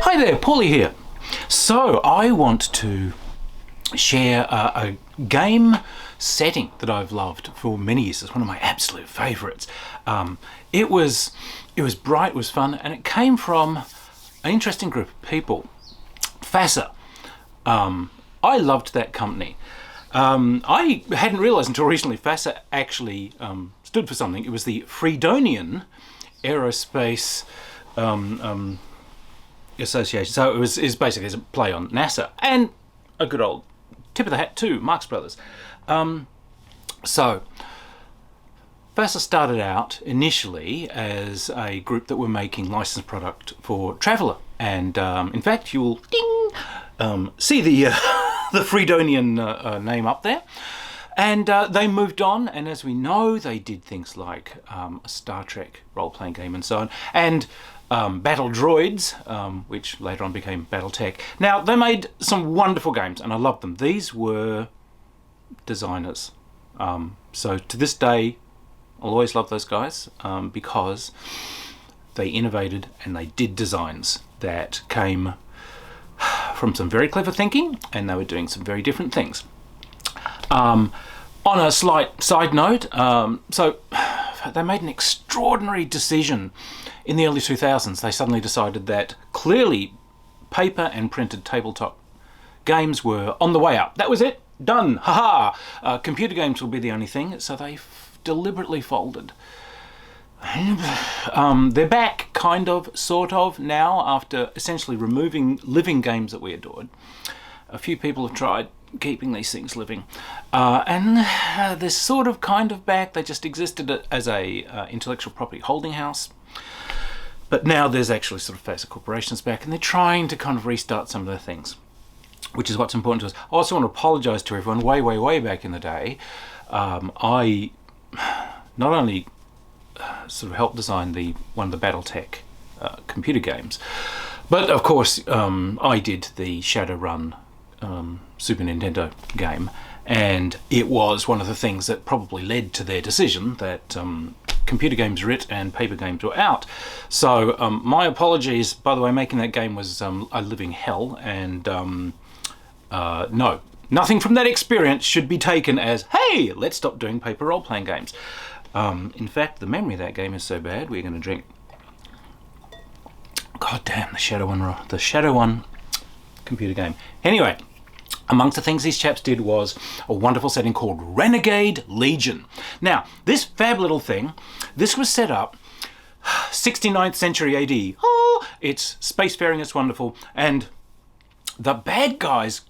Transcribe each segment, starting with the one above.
Hi there, Paulie here. So I want to share a game setting that I've loved for many years. It's one of my absolute favourites. It was bright, it was fun, and it came from an interesting group of people. FASA. I loved that company. I hadn't realised until recently FASA actually stood for something. It was the Freedonian Aerospace Association. So it was basically a play on NASA and a good old tip of the hat to Marx Brothers. So FASA started out initially as a group that were making licensed product for Traveller, and in fact you'll see the the Freedonian name up there. And they moved on, and as we know, they did things like a Star Trek role-playing game and so on, and Battle Droids, which later on became Battletech. Now, they made some wonderful games, and I loved them. These were designers. So to this day, I'll always love those guys because they innovated and they did designs that came from some very clever thinking, and they were doing some very different things. On a slight side note, so they made an extraordinary decision in the early 2000s. They suddenly decided that clearly paper and printed tabletop games were on the way up. That was it, done, haha. Computer games will be the only thing, so they deliberately folded. They're back, kind of, sort of, now after essentially removing living games that we adored. A few people have tried keeping these things living, and they're sort of kind of back. They just existed as a intellectual property holding house, but now there's actually sort of FASA Corporation's back, and they're trying to kind of restart some of their things, which is what's important to us. I also want to apologise to everyone. Way back in the day, I not only sort of helped design one of the Battletech computer games, but of course I did the Shadowrun Super Nintendo game, and it was one of the things that probably led to their decision that computer games were it and paper games were out. So my apologies, by the way. Making that game was a living hell, and no, nothing from that experience should be taken as, hey, let's stop doing paper role-playing games. In fact, the memory of that game is so bad, we're going to drink, god damn, the Shadowrun computer game. Anyway, amongst the things these chaps did was a wonderful setting called Renegade Legion. Now, this fab little thing, this was set up 69th century AD. Oh, it's spacefaring, it's wonderful, and the bad guys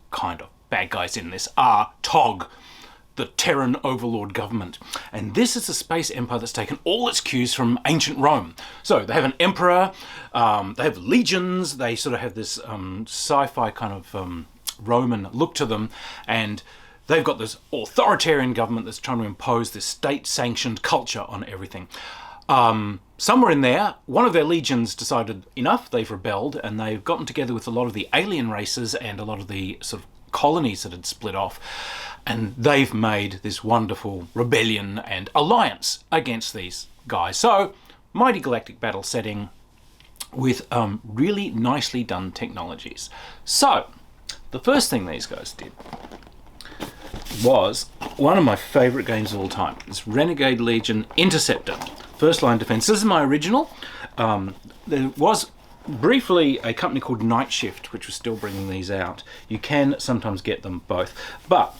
in this are TOG, the Terran overlord government. And this is a space empire that's taken all its cues from ancient Rome. So they have an emperor, they have legions, they sort of have this sci-fi kind of Roman look to them, and they've got this authoritarian government that's trying to impose this state-sanctioned culture on everything. Somewhere in there, one of their legions decided enough, they've rebelled, and they've gotten together with a lot of the alien races and a lot of the sort of colonies that had split off, and they've made this wonderful rebellion and alliance against these guys. So, mighty galactic battle setting with really nicely done technologies. So, the first thing these guys did was one of my favourite games of all time. It's Renegade Legion Interceptor, first line defence. This is my original. There was briefly a company called Night Shift, which was still bringing these out. You can sometimes get them both, but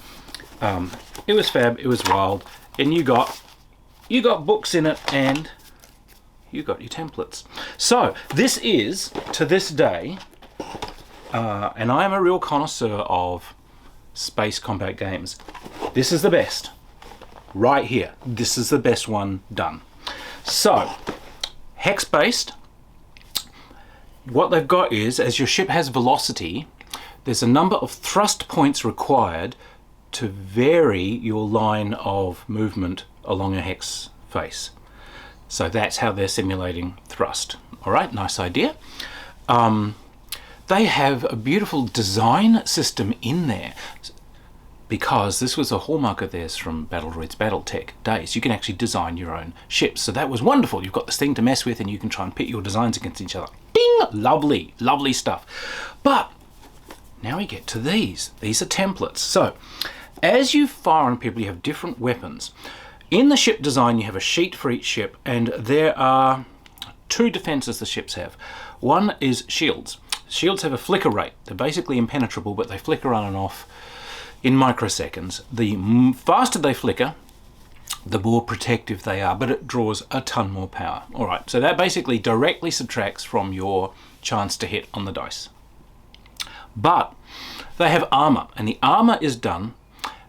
it was fab, it was wild, and you got books in it, and you got your templates. So this is, to this day, and I am a real connoisseur of space combat games, this is the best. Right here. This is the best one done. So, hex-based. What they've got is, as your ship has velocity, there's a number of thrust points required to vary your line of movement along a hex face. So that's how they're simulating thrust. All right, nice idea. They have a beautiful design system in there. because this was a hallmark of theirs from Battledroid's Battletech days. You can actually design your own ships. So that was wonderful. You've got this thing to mess with and you can try and pit your designs against each other. Ding! Lovely, lovely stuff. But now we get to these. These are templates. So as you fire on people, you have different weapons. In the ship design, you have a sheet for each ship, and there are 2 defenses the ships have. One is shields. Shields have a flicker rate. They're basically impenetrable, but they flicker on and off in microseconds. The faster they flicker, the more protective they are, but it draws a ton more power. All right, so that basically directly subtracts from your chance to hit on the dice. But they have armor, and the armor is done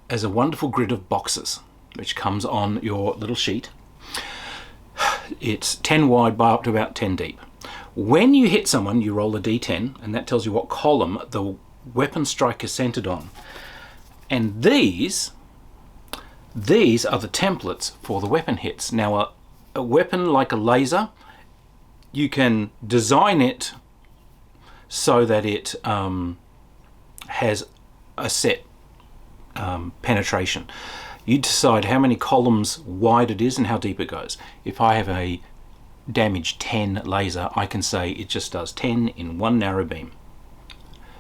as a wonderful grid of boxes, which comes on your little sheet. It's 10 wide by up to about 10 deep. When you hit someone, you roll a d10, and that tells you what column the weapon strike is centered on. And these are the templates for the weapon hits. Now, a weapon like a laser, you can design it so that it has a set penetration. You decide how many columns wide it is and how deep it goes. If I have a damage 10 laser, I can say it just does 10 in one narrow beam.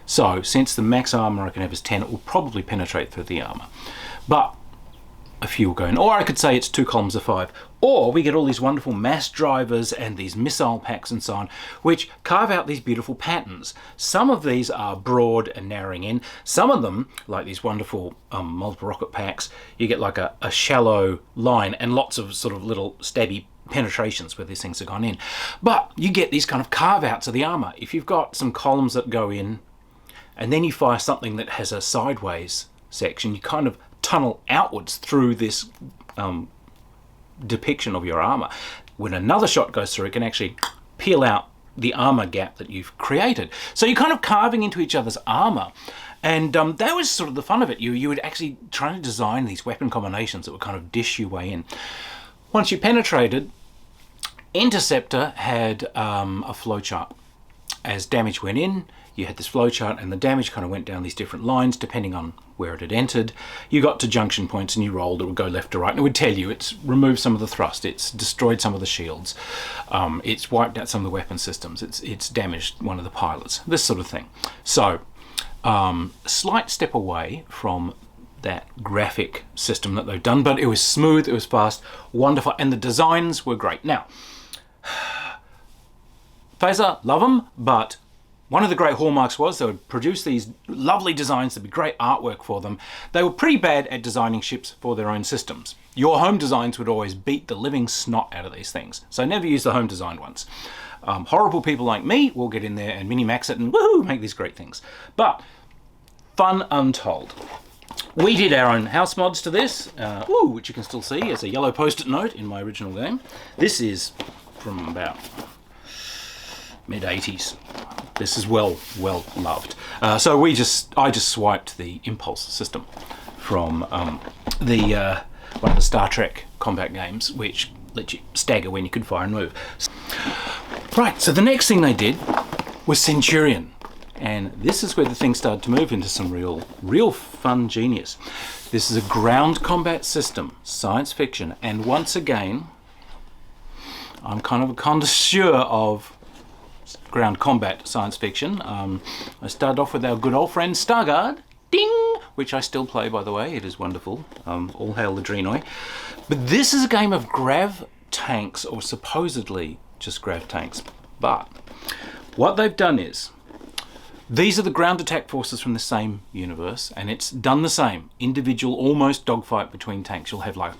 So since the max armor I can have is 10, it will probably penetrate through the armor. But a few will go in. Or I could say it's 2 columns of 5. Or we get all these wonderful mass drivers and these missile packs and so on, which carve out these beautiful patterns. Some of these are broad and narrowing in. Some of them, like these wonderful multiple rocket packs, you get like a shallow line and lots of sort of little stabby penetrations where these things have gone in. But you get these kind of carve outs of the armor. If you've got some columns that go in, and then you fire something that has a sideways section, you kind of tunnel outwards through this depiction of your armor. When another shot goes through, it can actually peel out the armor gap that you've created. So you're kind of carving into each other's armor. And that was sort of the fun of it. You would actually try to design these weapon combinations that would kind of dish your way in. Once you penetrated, Interceptor had a flowchart. As damage went in, you had this flowchart, and the damage kind of went down these different lines depending on where it had entered. You got to junction points and you rolled. It would go left to right, and it would tell you it's removed some of the thrust, it's destroyed some of the shields, it's wiped out some of the weapon systems, it's damaged one of the pilots, this sort of thing. So a slight step away from that graphic system that they've done, but it was smooth, it was fast, wonderful, and the designs were great. Now, FASA, love them, but one of the great hallmarks was they would produce these lovely designs, there'd be great artwork for them. They were pretty bad at designing ships for their own systems. Your home designs would always beat the living snot out of these things, so never use the home designed ones. Horrible people like me will get in there and mini-max it and woohoo, make these great things. But fun untold. We did our own house mods to this, which you can still see as a yellow post-it note in my original game. This is from about mid-80s. This is well loved. So I just swiped the impulse system from one of the Star Trek combat games, which let you stagger when you could fire and move. Right, so the next thing they did was Centurion. And this is where the thing started to move into some real fun genius. This is a ground combat system, science fiction, and once again, I'm kind of a connoisseur of ground combat science fiction. I started off with our good old friend Stargard, ding, which I still play, by the way. It is wonderful. All hail the Drenoi. But this is a game of grav tanks, or supposedly just grav tanks. But what they've done is, these are the ground attack forces from the same universe, and it's done the same. Individual, almost dogfight between tanks. You'll have like...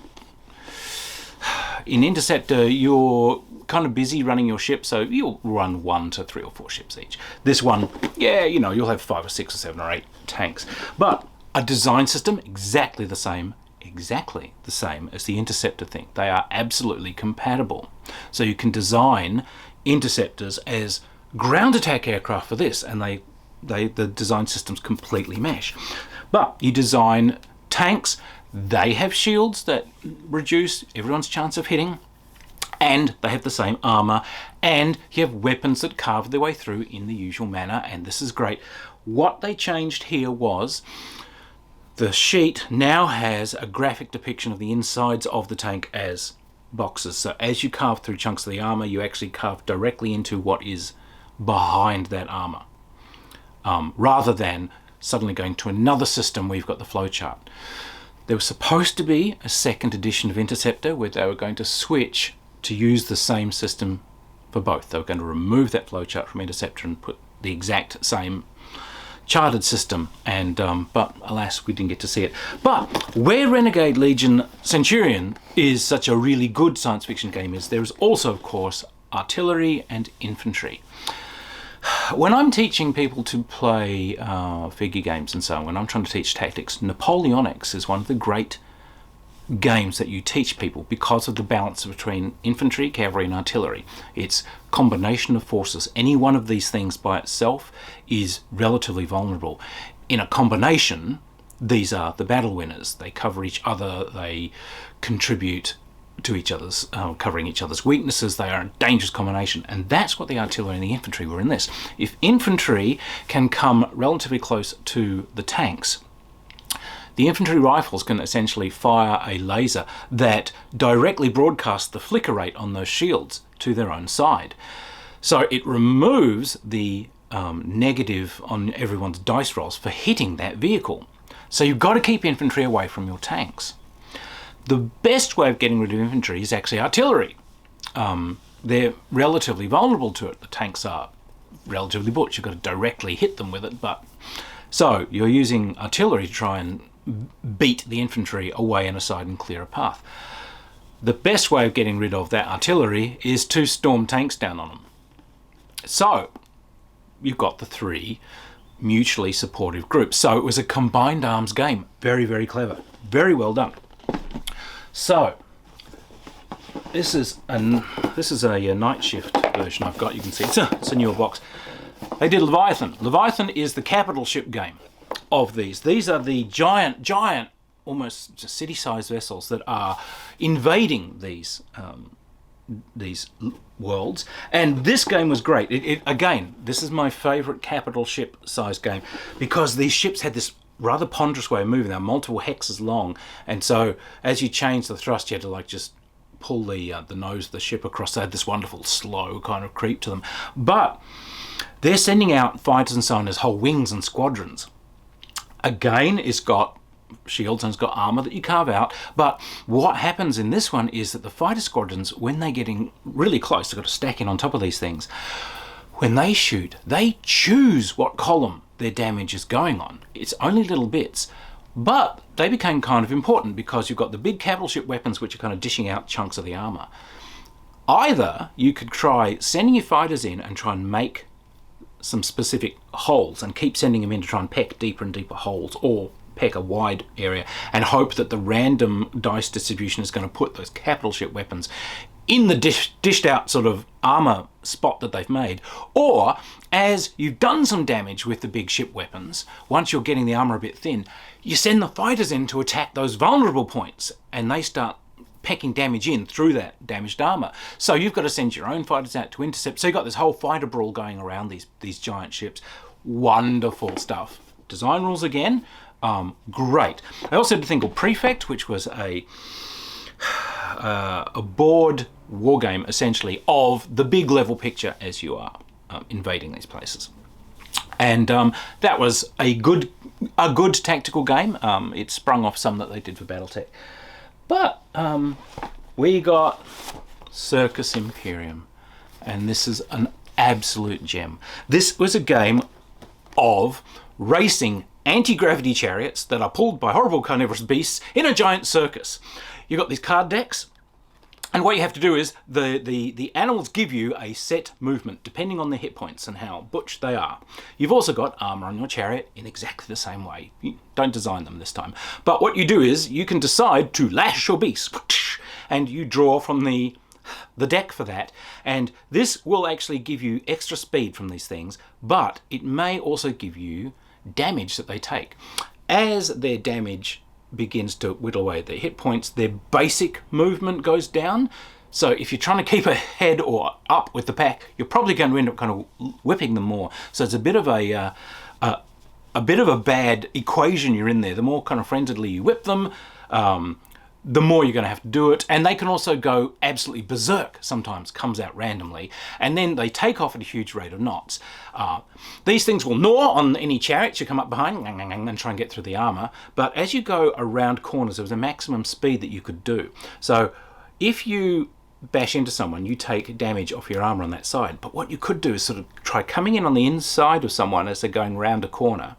In Interceptor, you're kind of busy running your ship, so you'll run 1 to 3 or 4 ships each. This one, yeah, you know, you'll have 5 or 6 or 7 or 8 tanks. But a design system exactly the same as the Interceptor thing. They are absolutely compatible. So you can design Interceptors as ground attack aircraft for this, and the design systems completely mesh. But you design tanks, they have shields that reduce everyone's chance of hitting, and they have the same armor, and you have weapons that carve their way through in the usual manner, and this is great. What they changed here was The sheet now has a graphic depiction of the insides of the tank as boxes. So as you carve through chunks of the armour, you actually carve directly into what is behind that armour, rather than suddenly going to another system where you've got the flowchart. There was supposed to be a second edition of Interceptor where they were going to switch to use the same system for both. They were going to remove that flowchart from Interceptor and put the exact same charted system, and but alas, we didn't get to see it. But where Renegade Legion Centurion is such a really good science fiction game is there is also, of course, artillery and infantry. When I'm teaching people to play figure games and so on, when I'm trying to teach tactics, Napoleonics is one of the great games that you teach people because of the balance between infantry, cavalry and artillery. It's combination of forces. Any one of these things by itself is relatively vulnerable. In a combination, these are the battle winners. They cover each other, they contribute to each other's, covering each other's weaknesses. They are a dangerous combination, and that's what the artillery and the infantry were in this. If infantry can come relatively close to the tanks, the infantry rifles can essentially fire a laser that directly broadcasts the flicker rate on those shields to their own side. So it removes the negative on everyone's dice rolls for hitting that vehicle. So you've got to keep infantry away from your tanks. The best way of getting rid of infantry is actually artillery. They're relatively vulnerable to it. The tanks are relatively butch. You've got to directly hit them with it. So you're using artillery to try and beat the infantry away and aside and clear a path. The best way of getting rid of that artillery is to storm tanks down on them. So you've got the three mutually supportive groups. So it was a combined arms game. Very, very clever. Very well done. So this is a night shift version I've got. You can see it's a newer box. They did Leviathan. Leviathan is the capital ship game of these. These are the giant, almost city-sized vessels that are invading these worlds. And this game was great. Again, this is my favourite capital ship-sized game because these ships had this rather ponderous way of moving. They're multiple hexes long, and so as you change the thrust, you had to just pull the nose of the ship across. They had this wonderful slow kind of creep to them. But they're sending out fighters and so on as whole wings and squadrons. Again, it's got shields and it's got armour that you carve out. But what happens in this one is that the fighter squadrons, when they're getting really close, they've got to stack in on top of these things. When they shoot, they choose what column their damage is going on. It's only little bits. But they became kind of important because you've got the big capital ship weapons which are kind of dishing out chunks of the armour. Either you could try sending your fighters in and try and make some specific holes and keep sending them in to try and peck deeper and deeper holes, or peck a wide area and hope that the random dice distribution is going to put those capital ship weapons in the dished out sort of armour spot that they've made. Or, as you've done some damage with the big ship weapons, once you're getting the armour a bit thin, you send the fighters in to attack those vulnerable points, and they start pecking damage in through that damaged armour. So you've got to send your own fighters out to intercept. So you've got this whole fighter brawl going around these giant ships. Wonderful stuff. Design rules again, great. I also did a thing called Prefect, which was a board war game essentially of the big level picture as you are invading these places. And that was a good tactical game. It sprung off some that they did for BattleTech. But we got Circus Imperium, and this is an absolute gem. This was a game of racing anti-gravity chariots that are pulled by horrible carnivorous beasts in a giant circus. You've got these card decks, and what you have to do is the animals give you a set movement depending on their hit points and how butch they are. You've also got armour on your chariot in exactly the same way. You don't design them this time. But what you do is you can decide to lash your beast, and you draw from the deck for that, and this will actually give you extra speed from these things, but it may also give you damage that they take. As their damage begins to whittle away at their hit points, their basic movement goes down. So if you're trying to keep ahead or up with the pack, you're probably going to end up kind of whipping them more. So it's a bit of a a bit of a bad equation you're in there. The more kind of frenziedly you whip them, the more you're going to have to do it. And they can also go absolutely berserk, sometimes comes out randomly. And then they take off at a huge rate of knots. These things will gnaw on any chariots you come up behind and try and get through the armour. But as you go around corners, there was a maximum speed that you could do. So if you bash into someone, you take damage off your armour on that side. But what you could do is sort of try coming in on the inside of someone as they're going round a corner.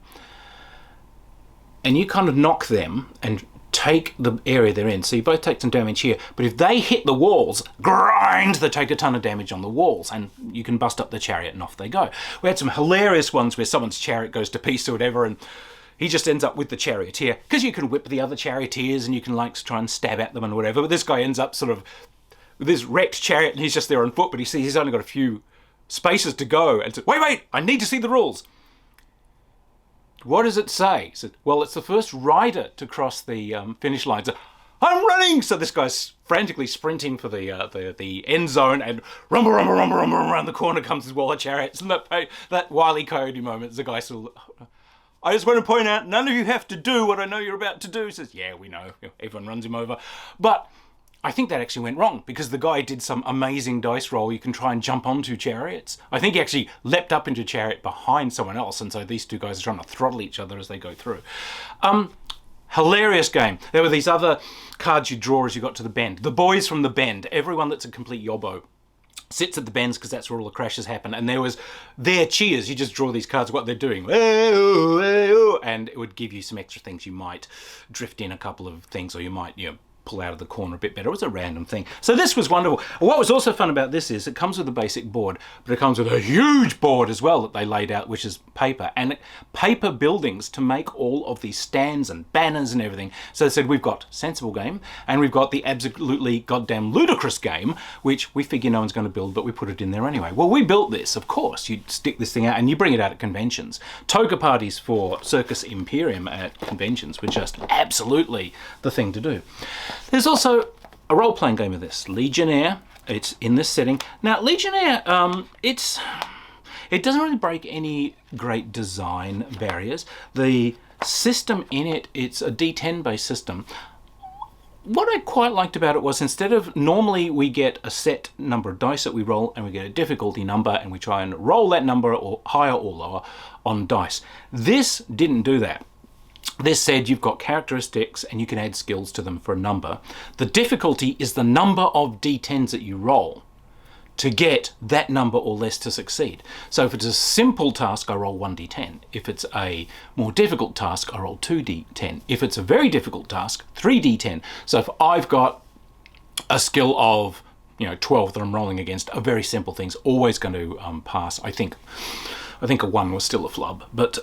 And you kind of knock them and take the area they're in. So you both take some damage here, but if they hit the walls, grind, they take a ton of damage on the walls, and you can bust up the chariot and off they go. We had some hilarious ones where someone's chariot goes to pieces or whatever, and he just ends up with the charioteer, because you can whip the other charioteers and you can like try and stab at them and whatever, but this guy ends up sort of with his wrecked chariot and he's just there on foot, but he sees he's only got a few spaces to go, and says, wait, I need to see the rules. What does it say? He said, well, it's the first rider to cross the finish line. So, I'm running! So this guy's frantically sprinting for the end zone, and rumble, around the corner comes his wall of chariots. And that Wile E. Coyote moment, the guy sort of, I just want to point out, none of you have to do what I know you're about to do. He says, yeah, we know. Everyone runs him over. But I think that actually went wrong, because the guy did some amazing dice roll. You can try and jump onto chariots. I think he actually leapt up into a chariot behind someone else, and so these two guys are trying to throttle each other as they go through. Hilarious game. There were these other cards you draw as you got to the bend. The boys from the bend. Everyone that's a complete yobbo sits at the bends, because that's where all the crashes happen. And there was their cheers. You just draw these cards, what they're doing. And it would give you some extra things. You might drift in a couple of things, or you might, pull out of the corner a bit better. It was a random thing. So this was wonderful. What was also fun about this is it comes with a basic board, but it comes with a huge board as well that they laid out, which is paper, and paper buildings to make all of these stands and banners and everything. So they said, we've got sensible game, and we've got the absolutely goddamn ludicrous game, which we figure no one's going to build, but we put it in there anyway. Well, we built this, of course. You stick this thing out and you bring it out at conventions. Toga parties for Circus Imperium at conventions were just absolutely the thing to do. There's also a role-playing game of this, Legionnaire. It's in this setting. Now, Legionnaire, it doesn't really break any great design barriers. The system in it, it's a D10-based system. What I quite liked about it was, instead of normally we get a set number of dice that we roll, and we get a difficulty number, and we try and roll that number or higher or lower on dice. This didn't do that. This said you've got characteristics and you can add skills to them for a number. The difficulty is the number of d10s that you roll to get that number or less to succeed. So if it's a simple task, I roll 1d10. If it's a more difficult task, I roll 2d10. If it's a very difficult task, 3d10. So if I've got a skill of 12 that I'm rolling against, a very simple thing's always going to pass. I think a 1 was still a flub, but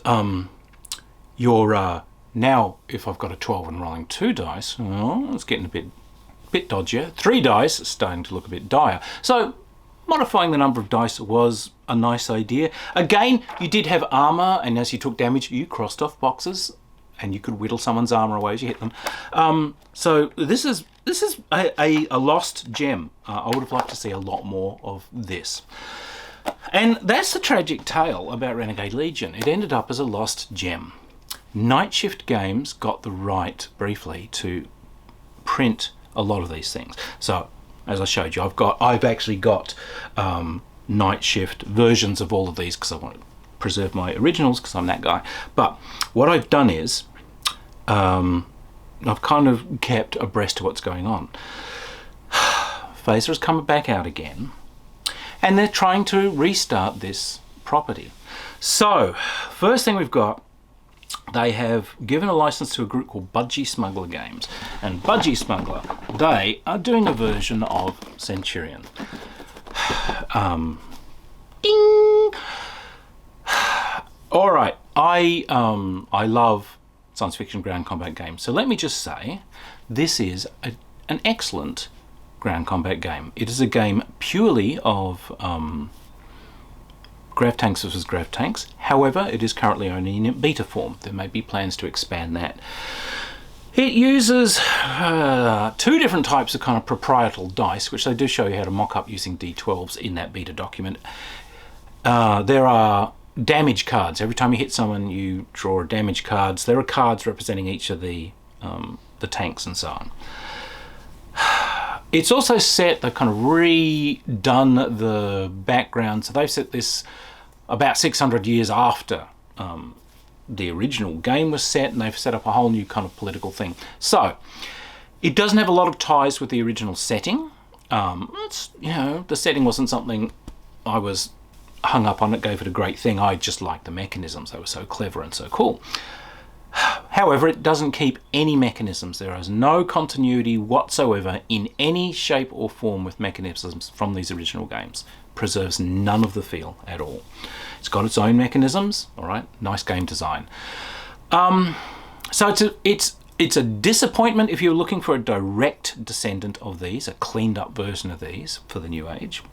now, if I've got a 12 and rolling 2 dice, well, it's getting a bit dodgier. 3 dice, it's starting to look a bit dire. So, modifying the number of dice was a nice idea. Again, you did have armour, and as you took damage, you crossed off boxes, and you could whittle someone's armour away as you hit them. So this is a lost gem. I would have liked to see a lot more of this. And that's the tragic tale about Renegade Legion. It ended up as a lost gem. Night Shift Games got the right, briefly, to print a lot of these things. So, as I showed you, I've actually got Night Shift versions of all of these, because I want to preserve my originals, because I'm that guy. But what I've done is I've kind of kept abreast of what's going on. FASA has come back out again, and they're trying to restart this property. So, first thing we've got, they have given a license to a group called Budgie Smuggler Games. And Budgie Smuggler, they are doing a version of Centurion. Ding! Alright, I love science fiction ground combat games. So let me just say, this is an excellent ground combat game. It is a game purely of Grav Tanks versus Grav Tanks. However, it is currently only in beta form. There may be plans to expand that. It uses 2 different types of kind of proprietal dice, which they do show you how to mock up using D12s in that beta document. There are damage cards. Every time you hit someone, you draw damage cards. There are cards representing each of the tanks and so on. It's also set, they've kind of redone the background, so they've set this about 600 years after the original game was set, and they've set up a whole new kind of political thing. So it doesn't have a lot of ties with the original setting. The setting wasn't something I was hung up on. It gave it a great thing. I just liked the mechanisms. They were so clever and so cool. However, it doesn't keep any mechanisms. There is no continuity whatsoever in any shape or form with mechanisms from these original games. Preserves none of the feel at all. It's got its own mechanisms. All right, nice game design. So it's a disappointment if you're looking for a direct descendant of these, a cleaned up version of these for the new age.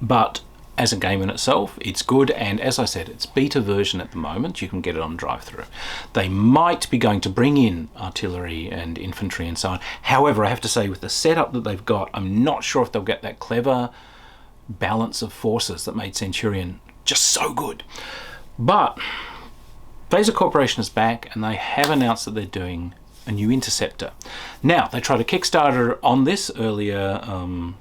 But as a game in itself, it's good, and as I said, it's beta version at the moment. You can get it on drive-through. They might be going to bring in artillery and infantry and so on. However, I have to say, with the setup that they've got, I'm not sure if they'll get that clever balance of forces that made Centurion just so good. But FASA Corporation is back, and they have announced that they're doing a new interceptor. Now, they tried a Kickstarter on this earlier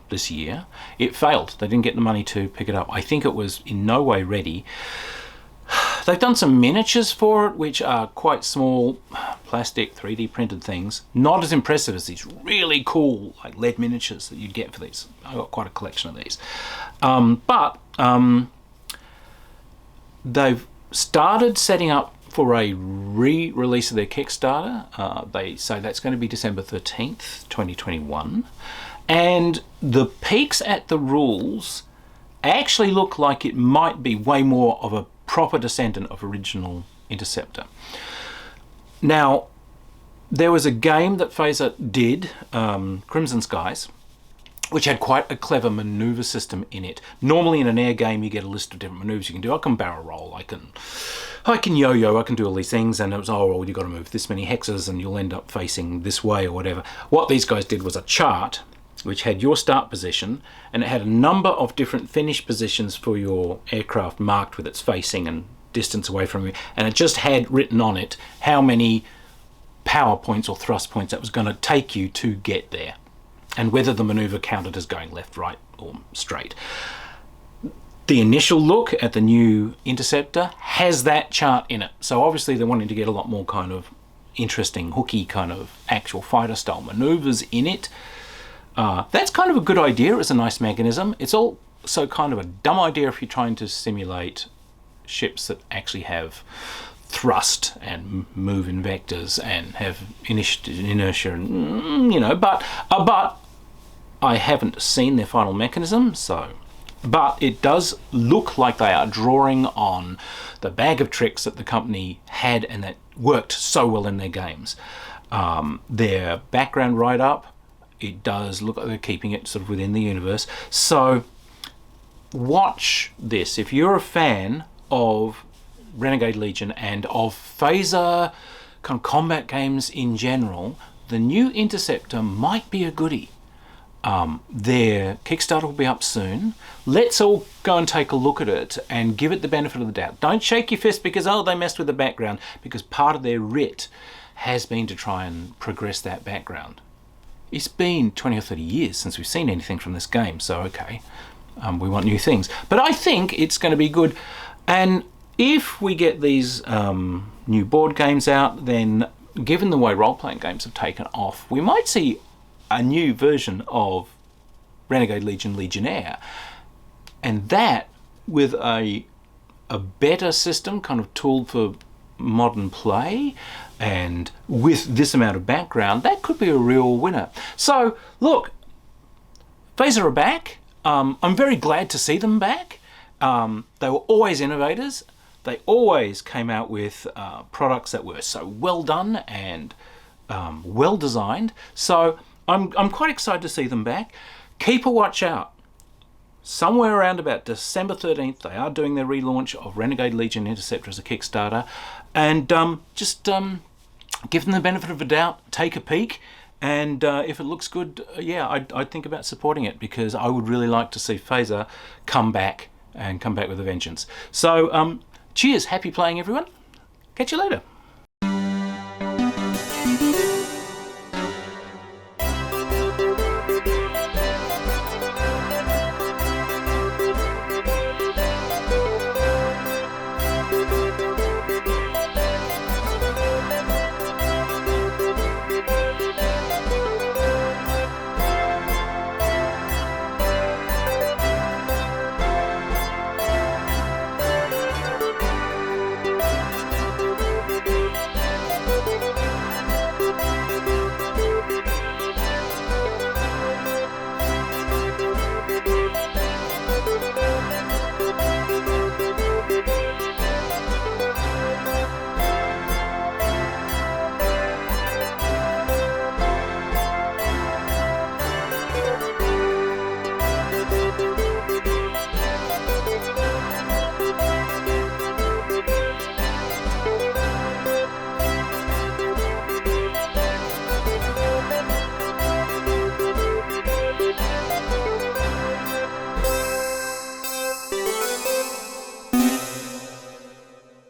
this year. It failed. They didn't get the money to pick it up. I think it was in no way ready. They've done some miniatures for it, which are quite small, plastic, 3D printed things. Not as impressive as these really cool like lead miniatures that you'd get for these. I've got quite a collection of these. But they've started setting up for a re-release of their Kickstarter. They say that's going to be December 13th, 2021. And the peeks at the rules actually look like it might be way more of a proper descendant of original Interceptor. Now, there was a game that FASA did, Crimson Skies, which had quite a clever maneuver system in it. Normally in an air game you get a list of different maneuvers you can do. I can barrel roll, I can yo-yo, I can do all these things, and it was, oh, well, you've got to move this many hexes and you'll end up facing this way or whatever. What these guys did was a chart which had your start position, and it had a number of different finish positions for your aircraft marked with its facing and distance away from you, and it just had written on it how many power points or thrust points that was going to take you to get there, and whether the maneuver counted as going left, right, or straight. The initial look at the new Interceptor has that chart in it. So obviously they're wanting to get a lot more kind of interesting, hooky kind of actual fighter style maneuvers in it. That's kind of a good idea as a nice mechanism. It's also kind of a dumb idea if you're trying to simulate ships that actually have thrust and move in vectors and have inertia and, but I haven't seen their final mechanism, but it does look like they are drawing on the bag of tricks that the company had and that worked so well in their games. Their background write-up, it does look like they're keeping it sort of within the universe. So watch this. If you're a fan of Renegade Legion and of FASA kind of combat games in general, the new Interceptor might be a goodie. Their Kickstarter will be up soon. Let's all go and take a look at it and give it the benefit of the doubt. Don't shake your fist because, oh, they messed with the background, because part of their writ has been to try and progress that background. It's been 20 or 30 years since we've seen anything from this game, so okay, we want new things. But I think it's going to be good. And if we get these new board games out, then given the way role-playing games have taken off, we might see a new version of Renegade Legion Legionnaire, and that with a better system kind of tooled for modern play, and with this amount of background, that could be a real winner. So look, FASA are back. I'm very glad to see them back. They were always innovators. They always came out with products that were so well done and well designed. So I'm quite excited to see them back. Keep a watch out. Somewhere around about December 13th, they are doing their relaunch of Renegade Legion Interceptor as a Kickstarter. And just give them the benefit of a doubt, take a peek, and if it looks good, yeah, I'd think about supporting it, because I would really like to see FASA come back and come back with a vengeance. So cheers, happy playing everyone. Catch you later.